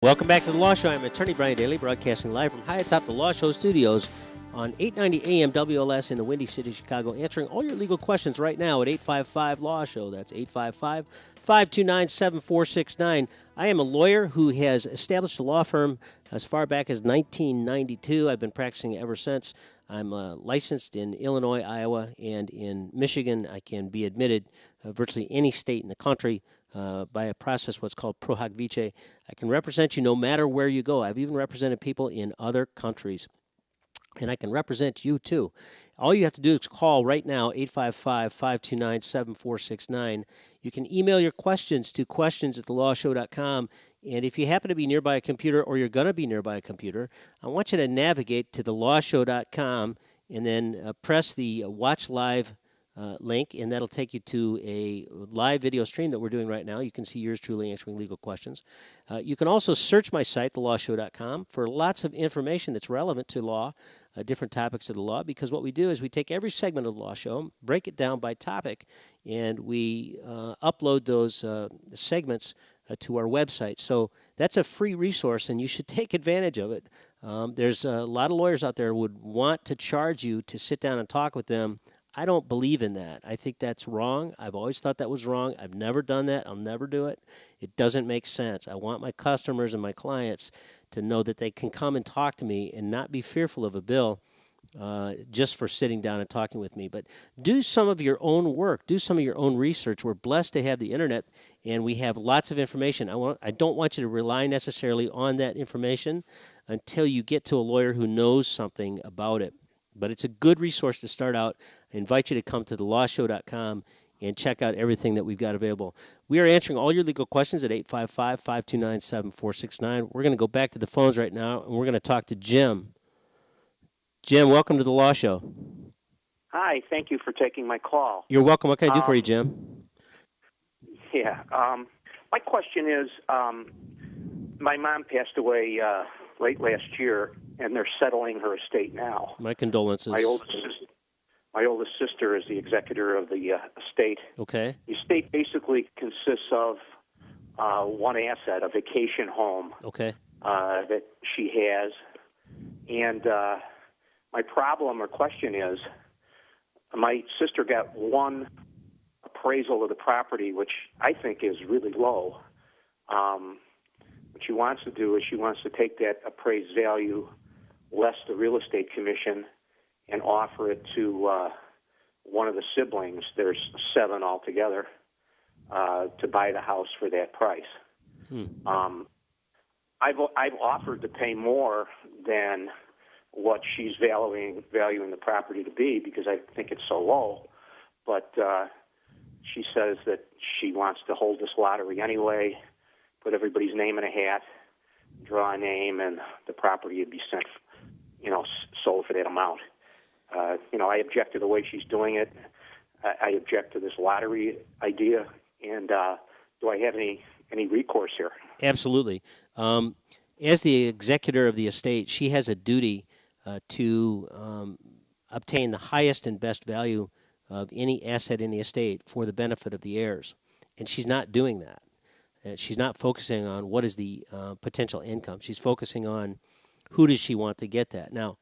Welcome back to the Law Show. I'm attorney Brian Dailey, broadcasting live from high atop the Law Show studios on 890 AM WLS in the Windy City, Chicago, answering all your legal questions right now at 855 Law Show. That's 855-529-7469. I am a lawyer who has established a law firm as far back as 1992. I've been practicing ever since. I'm licensed in Illinois, Iowa, and in Michigan. I can be admitted virtually any state in the country by a process what's called pro hac vice. I can represent you no matter where you go. I've even represented people in other countries, and I can represent you too. All you have to do is call right now, 855-529-7469. You can email your questions to questions@thelawshow.com. And if you happen to be nearby a computer, or you're going to be nearby a computer, I want you to navigate to thelawshow.com and then press the Watch Live link, and that'll take you to a live video stream that we're doing right now. You can see yours truly answering legal questions. You can also search my site, thelawshow.com, for lots of information that's relevant to law, different topics of the law, because what we do is we take every segment of the Law Show, break it down by topic, and we upload those segments to our website. So that's a free resource, and you should take advantage of it. There's a lot of lawyers out there who would want to charge you to sit down and talk with them. I don't believe in that. I think that's wrong. I've always thought that was wrong. I've never done that. I'll never do it. It doesn't make sense. I want my customers and my clients to know that they can come and talk to me and not be fearful of a bill just for sitting down and talking with me. But do some of your own work. Do some of your own research. We're blessed to have the internet, and we have lots of information. I don't want you to rely necessarily on that information until you get to a lawyer who knows something about it. But it's a good resource to start out. I invite you to come to thelawshow.com and check out everything that we've got available. We are answering all your legal questions at 855-529-7469. We're going to go back to the phones right now, and we're going to talk to Jim. Jim, welcome to the Law Show. Hi, thank you for taking my call. You're welcome. What can I do for you, Jim? Yeah, my question is, my mom passed away late last year, and they're settling her estate now. My condolences. My oldest sister is the executor of the estate. Okay. The estate basically consists of one asset, a vacation home. Okay. That she has. And my problem or question is, my sister got one appraisal of the property, which I think is really low. What she wants to do is she wants to take that appraised value, less the real estate commission, and offer it to one of the siblings. There's 7 altogether, to buy the house for that price. I've offered to pay more than what she's valuing the property to be, because I think it's so low. But she says that she wants to hold this lottery anyway, put everybody's name in a hat, draw a name, and the property would be sent, sold for that amount. I object to the way she's doing it. I object to this lottery idea. And do I have any recourse here? Absolutely. As the executor of the estate, she has a duty to obtain the highest and best value of any asset in the estate for the benefit of the heirs. And she's not doing that. She's not focusing on what is the potential income. She's focusing on who does she want to get that. Now,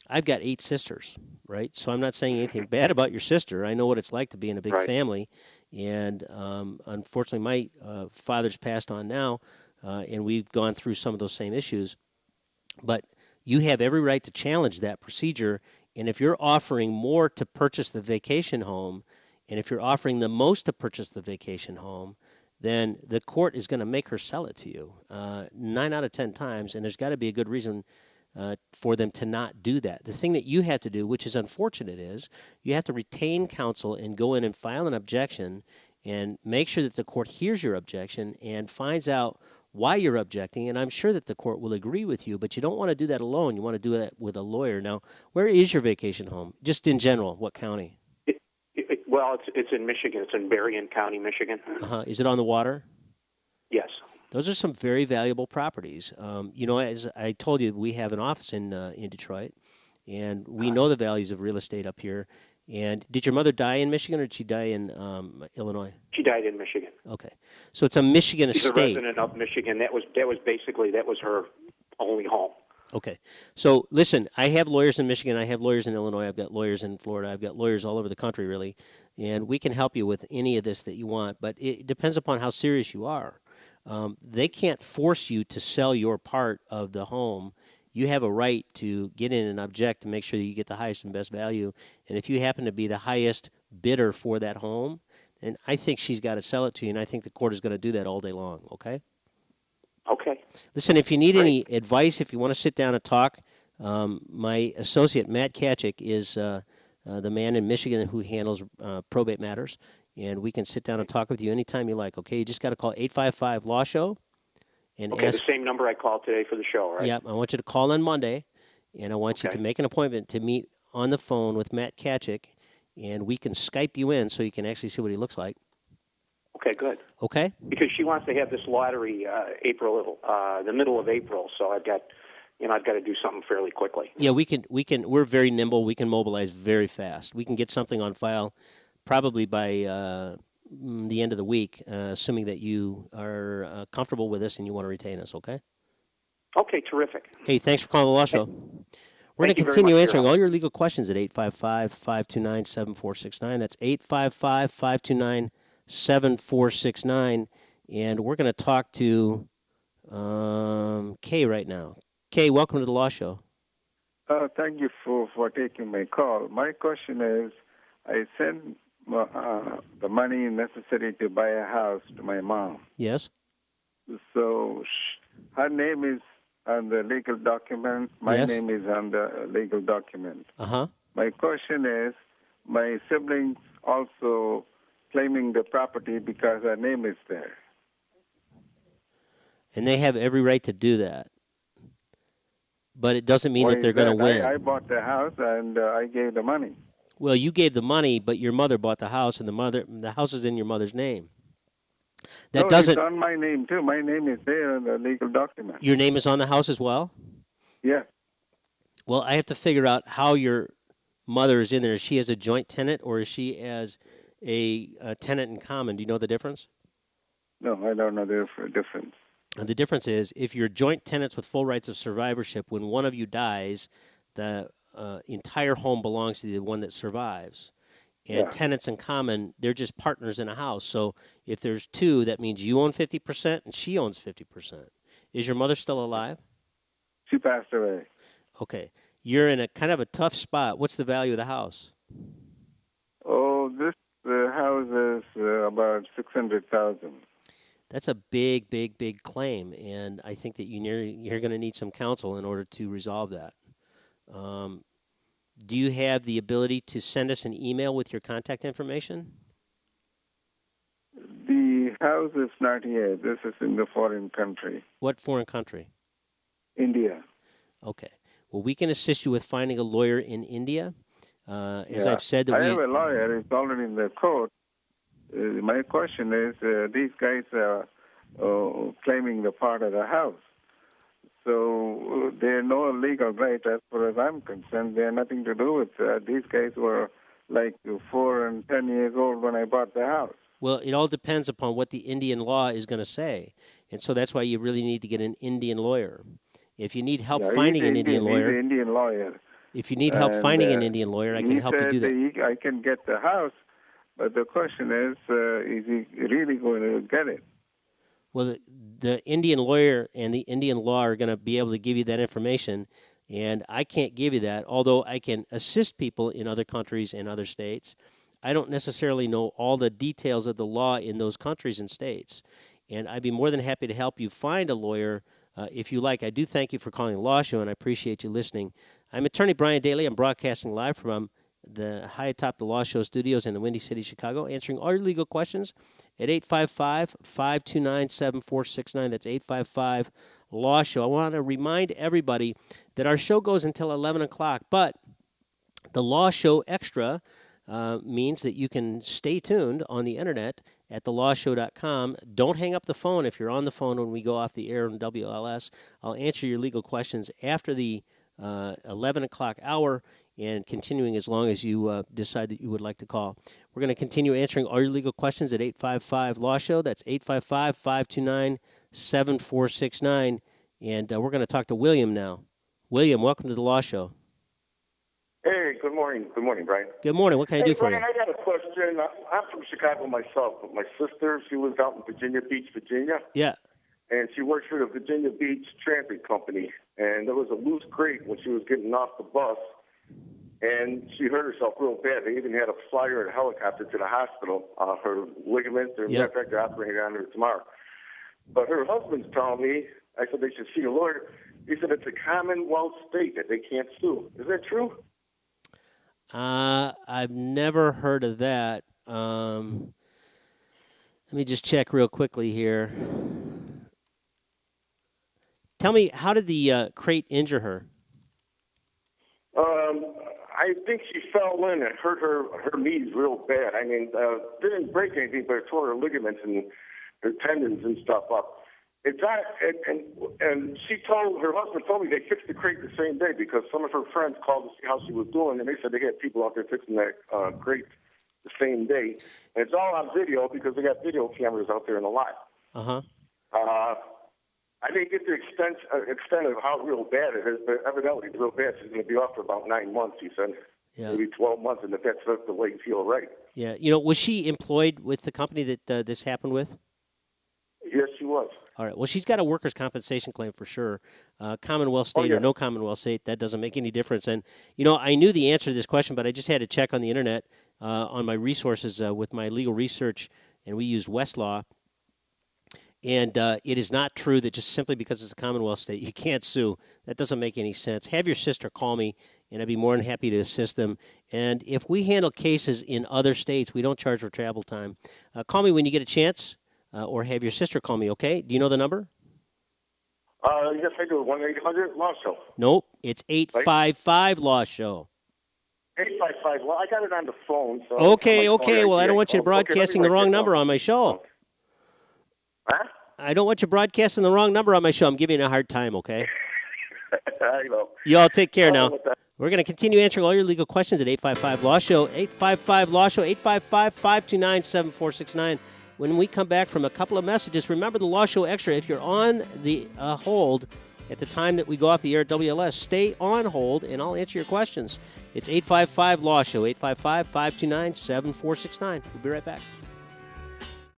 I've got 8 sisters, right? So I'm not saying anything bad about your sister. I know what it's like to be in a big family. And unfortunately, my father's passed on now, and we've gone through some of those same issues. But you have every right to challenge that procedure. And if you're offering more to purchase the vacation home, and if you're offering the most to purchase the vacation home, then the court is going to make her sell it to you 9 out of 10 times, and there's got to be a good reason for them to not do that. The thing that you have to do, which is unfortunate, is you have to retain counsel and go in and file an objection and make sure that the court hears your objection and finds out why you're objecting, and I'm sure that the court will agree with you, but you don't want to do that alone. You want to do that with a lawyer. Now, where is your vacation home? Just in general, what county? Well, it's in Michigan. It's in Berrien County, Michigan. Is it on the water? Yes. Those are some very valuable properties. As I told you, we have an office in Detroit, and we know the values of real estate up here. And did your mother die in Michigan or did she die in Illinois? She died in Michigan. Okay. So it's a Michigan She's estate. a resident of Michigan. That was her only home. Okay. So listen, I have lawyers in Michigan. I have lawyers in Illinois. I've got lawyers in Florida. I've got lawyers all over the country, really. And we can help you with any of this that you want, but it depends upon how serious you are. They can't force you to sell your part of the home. You have a right to get in and object to make sure that you get the highest and best value. And if you happen to be the highest bidder for that home, then I think she's got to sell it to you, and I think the court is going to do that all day long, okay? Okay. Listen, if you need any advice, if you want to sit down and talk, my associate, Matt Kachik, is the man in Michigan who handles probate matters, and we can sit down and talk with you anytime you like, okay? You just got to call 855-LAW-SHOW. And the same number I called today for the show, right? Yeah, I want you to call on Monday, and I want you to make an appointment to meet on the phone with Matt Kachik, and we can Skype you in so you can actually see what he looks like. Okay, good. Okay? Because she wants to have this lottery the middle of April, so I've got to do something fairly quickly. Yeah, we're very nimble. We can mobilize very fast. We can get something on file probably by the end of the week, assuming that you are comfortable with us and you want to retain us, okay? Okay, terrific. Hey, thanks for calling the Law Show. We're going to continue answering all your legal questions at 855-529-7469. That's 855-529-7469. And we're going to talk to Kay right now. Kay, welcome to the Law Show. Thank you for taking my call. My question is, I sent the money necessary to buy a house to my mom. Yes. So her name is on the legal document. My name is on the legal document. Uh-huh. My question is, my siblings also claiming the property because her name is there. And they have every right to do that. But it doesn't mean that they're going to win. I bought the house and I gave the money. Well, you gave the money, but your mother bought the house, and the house is in your mother's name. That doesn't. It's on my name too. My name is there in the legal document. Your name is on the house as well? Yeah. Well, I have to figure out how your mother is in there. Is she as a joint tenant, or is she as a tenant in common? Do you know the difference? No, I don't know the difference. And the difference is, if you're joint tenants with full rights of survivorship, when one of you dies, the entire home belongs to the one that survives. And tenants in common, they're just partners in a house. So if there's two, that means you own 50% and she owns 50%. Is your mother still alive? She passed away. Okay. You're in a kind of a tough spot. What's the value of the house? Oh, this house is about $600,000. That's a big claim, and I think that you're going to need some counsel in order to resolve that. Do you have the ability to send us an email with your contact information? The house is not here. This is in the foreign country. What foreign country? India. Okay. Well, we can assist you with finding a lawyer in India. As I've said, I have a lawyer. It's already in the court. My question is, these guys are claiming the part of the house. So there are no legal right as far as I'm concerned. They have nothing to do with these guys were like 4 and 10 years old when I bought the house. Well, it all depends upon what the Indian law is going to say. And so that's why you really need to get an Indian lawyer. If you need help finding an Indian lawyer. He's an Indian lawyer. If you need help finding an Indian lawyer, I can help you do that. I can get the house, but the question is he really going to get it? Well, the Indian lawyer and the Indian law are going to be able to give you that information, and I can't give you that, although I can assist people in other countries and other states. I don't necessarily know all the details of the law in those countries and states, and I'd be more than happy to help you find a lawyer if you like. I do thank you for calling the Law Show, and I appreciate you listening. I'm attorney Brian Dailey. I'm broadcasting live from the high atop the Law Show studios in the Windy City, Chicago, answering all your legal questions at 855-529-7469. That's 855-LAW Show. I want to remind everybody that our show goes until 11 o'clock, but the Law Show Extra means that you can stay tuned on the internet at thelawshow.com. Don't hang up the phone if you're on the phone when we go off the air on WLS. I'll answer your legal questions after the 11 o'clock hour, and continuing as long as you decide that you would like to call. We're going to continue answering all your legal questions at 855-LAW-SHOW. That's 855-529-7469. And we're going to talk to William now. William, welcome to the Law Show. Hey, good morning. Good morning, Brian. Good morning. What can I do for you? Brian, I got a question. I'm from Chicago myself, but my sister, she lives out in Virginia Beach, Virginia. Yeah. And she works for the Virginia Beach Transit Company. And there was a loose crate when she was getting off the bus, and she hurt herself real bad. They even had a flyer and a helicopter to the hospital. Her ligaments, matter of fact, they're operating on her tomorrow. But her husband's telling me, I said they should see a lawyer. He said it's a Commonwealth state that they can't sue. Is that true? I've never heard of that. Let me just check real quickly here. Tell me, how did the crate injure her? I think she fell in and hurt her knees real bad. I mean, didn't break anything, but it tore her ligaments and her tendons and stuff up. It's not, and she told, her husband told me they fixed the crate the same day because some of her friends called to see how she was doing, and they said they had people out there fixing that crate the same day. And it's all on video because they got video cameras out there in the lot. Uh-huh. I didn't get the extent of how real bad it is, but evidently it's real bad. She's going to be off for about 9 months, he said. Yeah. Maybe 12 months, and if that's the way you feel right. Yeah. You know, was she employed with the company that this happened with? Yes, she was. All right. Well, she's got a workers' compensation claim for sure. Commonwealth state or no Commonwealth state, that doesn't make any difference. And, you know, I knew the answer to this question, but I just had to check on the Internet on my resources with my legal research, and we used Westlaw. And it is not true that just simply because it's a Commonwealth state, you can't sue. That doesn't make any sense. Have your sister call me, and I'd be more than happy to assist them. And if we handle cases in other states, we don't charge for travel time. Call me when you get a chance, or have your sister call me, okay? Do you know the number? Yes, I do. 1-800-LAW-SHOW. Nope. It's 855-LAW-SHOW. 855. Well, I got it on the phone. So okay. Well, I don't want you broadcasting the wrong number on my show. Huh? I don't want you broadcasting the wrong number on my show. I'm giving you a hard time, okay? I know. You all take care now. We're going to continue answering all your legal questions at 855-LAW-SHOW, 855-LAW-SHOW, 855-529-7469. When we come back from a couple of messages, remember the Law Show Extra. If you're on the hold at the time that we go off the air at WLS, stay on hold, and I'll answer your questions. It's 855-LAW-SHOW, 855-529-7469. We'll be right back.